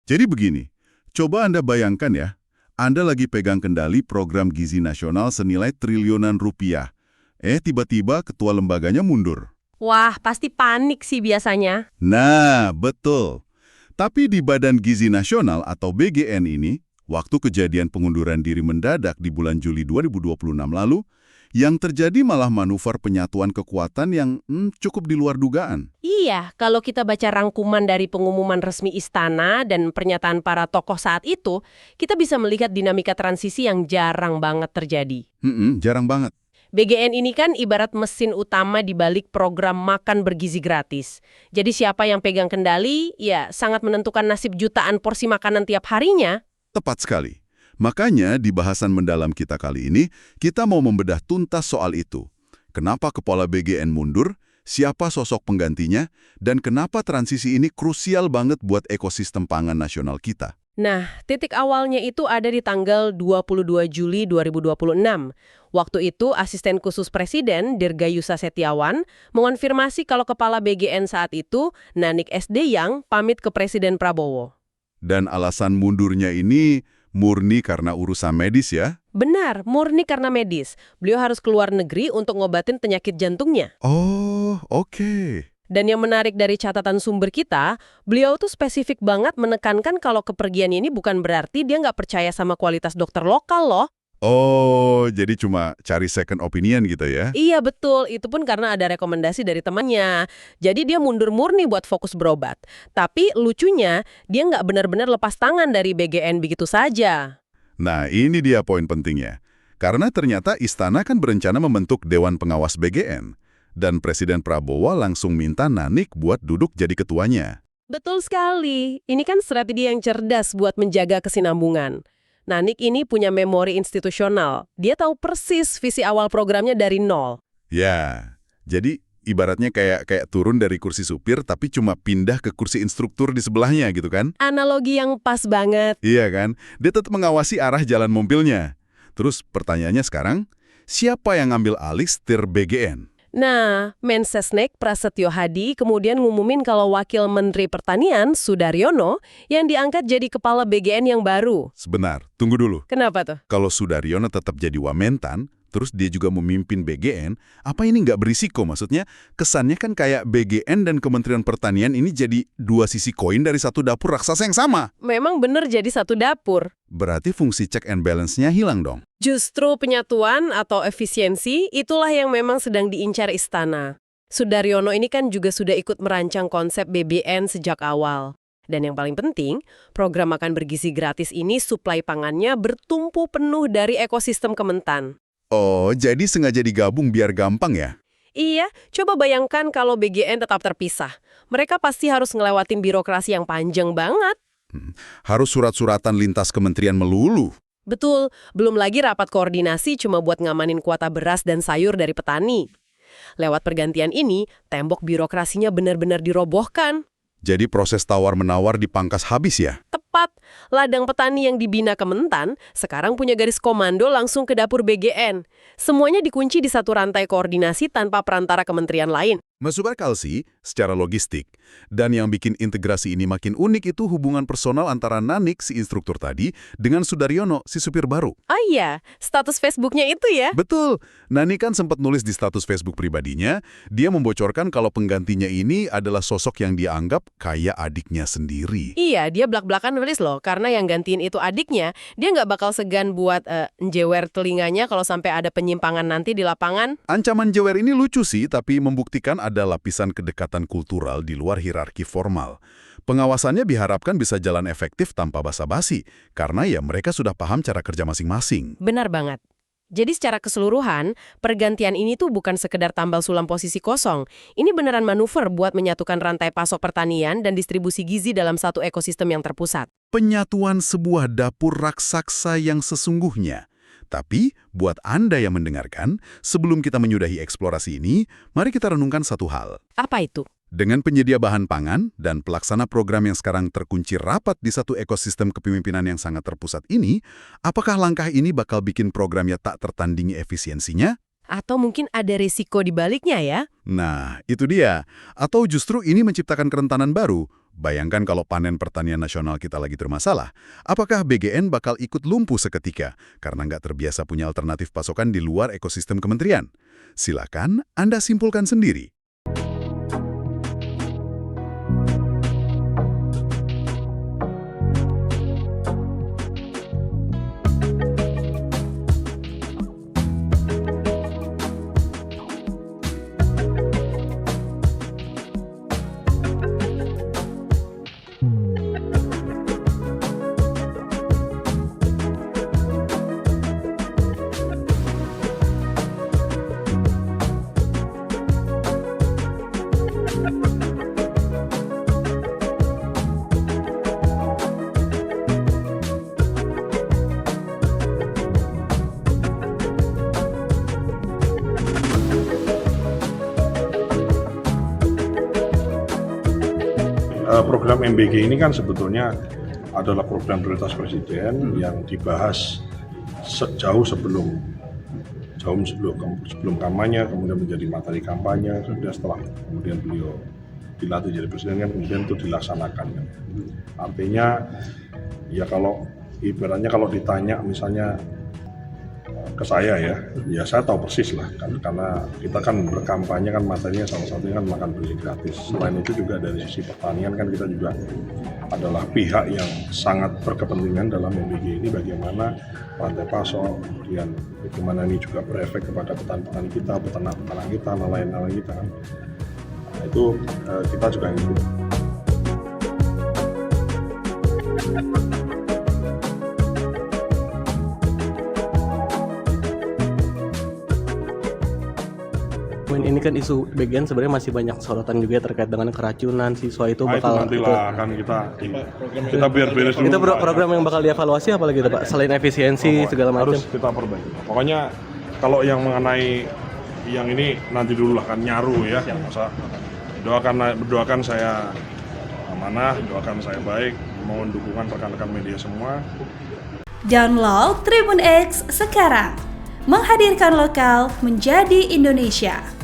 Jadi begini, coba Anda bayangkan ya, Anda lagi pegang kendali program gizi nasional senilai triliunan rupiah. Tiba-tiba ketua lembaganya mundur. Wah, pasti panik sih biasanya. Nah, betul. Tapi di Badan Gizi Nasional atau BGN ini, waktu kejadian pengunduran diri mendadak di bulan Juli 2026 lalu, yang terjadi malah manuver penyatuan kekuatan yang cukup di luar dugaan. Iya, kalau kita baca rangkuman dari pengumuman resmi istana dan pernyataan para tokoh saat itu, kita bisa melihat dinamika transisi yang jarang banget terjadi. Jarang banget. BGN ini kan ibarat mesin utama di balik program makan bergizi gratis. Jadi siapa yang pegang kendali, ya sangat menentukan nasib jutaan porsi makanan tiap harinya. Tepat sekali. Makanya di bahasan mendalam kita kali ini, kita mau membedah tuntas soal itu. Kenapa kepala BGN mundur, siapa sosok penggantinya, dan kenapa transisi ini krusial banget buat ekosistem pangan nasional kita. Nah, titik awalnya itu ada di tanggal 22 Juli 2026. Waktu itu, Asisten Khusus Presiden, Dirgayusa Setiawan, mengonfirmasi kalau Kepala BGN saat itu, Nanik SD yang pamit ke Presiden Prabowo. Dan alasan mundurnya ini murni karena urusan medis ya? Benar, murni karena medis. Beliau harus keluar negeri untuk ngobatin penyakit jantungnya. Oh, oke. Dan yang menarik dari catatan sumber kita, beliau tuh spesifik banget menekankan kalau kepergian ini bukan berarti dia nggak percaya sama kualitas dokter lokal loh. Oh, jadi cuma cari second opinion gitu ya? Iya betul, itu pun karena ada rekomendasi dari temannya. Jadi dia mundur murni buat fokus berobat. Tapi lucunya, dia nggak benar-benar lepas tangan dari BGN begitu saja. Nah, ini dia poin pentingnya. Karena ternyata Istana kan berencana membentuk Dewan Pengawas BGN. Dan Presiden Prabowo langsung minta Nanik buat duduk jadi ketuanya. Betul sekali. Ini kan strategi yang cerdas buat menjaga kesinambungan. Nanik ini punya memori institusional. Dia tahu persis visi awal programnya dari nol. Ya, jadi ibaratnya kayak turun dari kursi supir tapi cuma pindah ke kursi instruktur di sebelahnya gitu kan? Analogi yang pas banget. Iya kan? Dia tetap mengawasi arah jalan mobilnya. Terus pertanyaannya sekarang, siapa yang ngambil alih setir BGN? Nah, Mensesnek Prasetyo Hadi kemudian ngumumin kalau Wakil Menteri Pertanian, Sudaryono, yang diangkat jadi kepala BGN yang baru. Sebentar, tunggu dulu. Kenapa tuh? Kalau Sudaryono tetap jadi Wamentan, terus dia juga memimpin BGN, apa ini nggak berisiko? Maksudnya, kesannya kan kayak BGN dan Kementerian Pertanian ini jadi dua sisi koin dari satu dapur raksasa yang sama. Memang bener jadi satu dapur. Berarti fungsi check and balance-nya hilang dong. Justru penyatuan atau efisiensi itulah yang memang sedang diincar istana. Sudaryono ini kan juga sudah ikut merancang konsep BBN sejak awal. Dan yang paling penting, program makan bergizi gratis ini suplai pangannya bertumpu penuh dari ekosistem Kementan. Oh, jadi sengaja digabung biar gampang ya? Iya, coba bayangkan kalau BGN tetap terpisah. Mereka pasti harus ngelewatin birokrasi yang panjang banget. Harus surat-suratan lintas kementerian melulu. Betul, belum lagi rapat koordinasi cuma buat ngamanin kuota beras dan sayur dari petani. Lewat pergantian ini, tembok birokrasinya benar-benar dirobohkan. Jadi proses tawar-menawar dipangkas habis ya? Tepat, ladang petani yang dibina Kementan sekarang punya garis komando langsung ke dapur BGN. Semuanya dikunci di satu rantai koordinasi tanpa perantara kementerian lain. Masuk akal sih, secara logistik. Dan yang bikin integrasi ini makin unik itu hubungan personal antara Nanik, si instruktur tadi, dengan Sudaryono, si supir baru. Ah iya, status Facebooknya itu ya? Betul. Nanik kan sempat nulis di status Facebook pribadinya, dia membocorkan kalau penggantinya ini adalah sosok yang dia anggap kayak adiknya sendiri. Iya, dia belak-belakan nulis loh, karena yang gantiin itu adiknya, dia nggak bakal segan buat njewer telinganya kalau sampai ada penyimpangan nanti di lapangan. Ancaman jewer ini lucu sih, tapi membuktikan ada lapisan kedekatan kultural di luar hierarki formal. Pengawasannya diharapkan bisa jalan efektif tanpa basa-basi, karena ya mereka sudah paham cara kerja masing-masing. Benar banget. Jadi secara keseluruhan, pergantian ini tuh bukan sekedar tambal sulam posisi kosong. Ini beneran manuver buat menyatukan rantai pasok pertanian dan distribusi gizi dalam satu ekosistem yang terpusat. Penyatuan sebuah dapur raksasa yang sesungguhnya. Tapi, buat Anda yang mendengarkan, sebelum kita menyudahi eksplorasi ini, mari kita renungkan satu hal. Apa itu? Dengan penyedia bahan pangan dan pelaksana program yang sekarang terkunci rapat di satu ekosistem kepemimpinan yang sangat terpusat ini, apakah langkah ini bakal bikin programnya tak tertandingi efisiensinya? Atau mungkin ada resiko di baliknya ya? Nah, itu dia. Atau justru ini menciptakan kerentanan baru, Bayangkan kalau panen pertanian nasional kita lagi bermasalah, apakah BGN bakal ikut lumpuh seketika karena nggak terbiasa punya alternatif pasokan di luar ekosistem kementerian? Silakan Anda simpulkan sendiri. Program MBG ini kan sebetulnya adalah program prioritas Presiden yang dibahas jauh sebelum kampanye, kemudian menjadi materi kampanye, kemudian setelah kemudian beliau dilantik jadi presiden kan kemudian itu dilaksanakan. Artinya ya kalau ibaratnya kalau ditanya misalnya ke saya ya saya tahu persis lah kan, karena kita kan berkampanye kan materinya salah satunya kan makan beli gratis. Selain itu juga dari sisi pertanian kan kita juga adalah pihak yang sangat berkepentingan dalam MBG ini, bagaimana rantai pasok, kemudian bagaimana ini juga berefek kepada petani-petani kita, peternak-peternak kita, nelayan-nelayan kita kan. Nah, itu kita juga ingin. Ini kan isu BGN sebenarnya masih banyak sorotan juga terkait dengan keracunan siswa itu bakal itu nantilah kan kita biar beres dulu. Itu program yang bakal dievaluasi apa lagi Pak? Selain efisiensi segala macam. Harus kita perbaiki. Pokoknya kalau yang mengenai yang ini nanti dulu lah kan nyaru ya. Masa doakan saya amanah, doakan saya baik, mohon dukungan rekan-rekan media semua. Download Tribun X sekarang. Menghadirkan lokal menjadi Indonesia.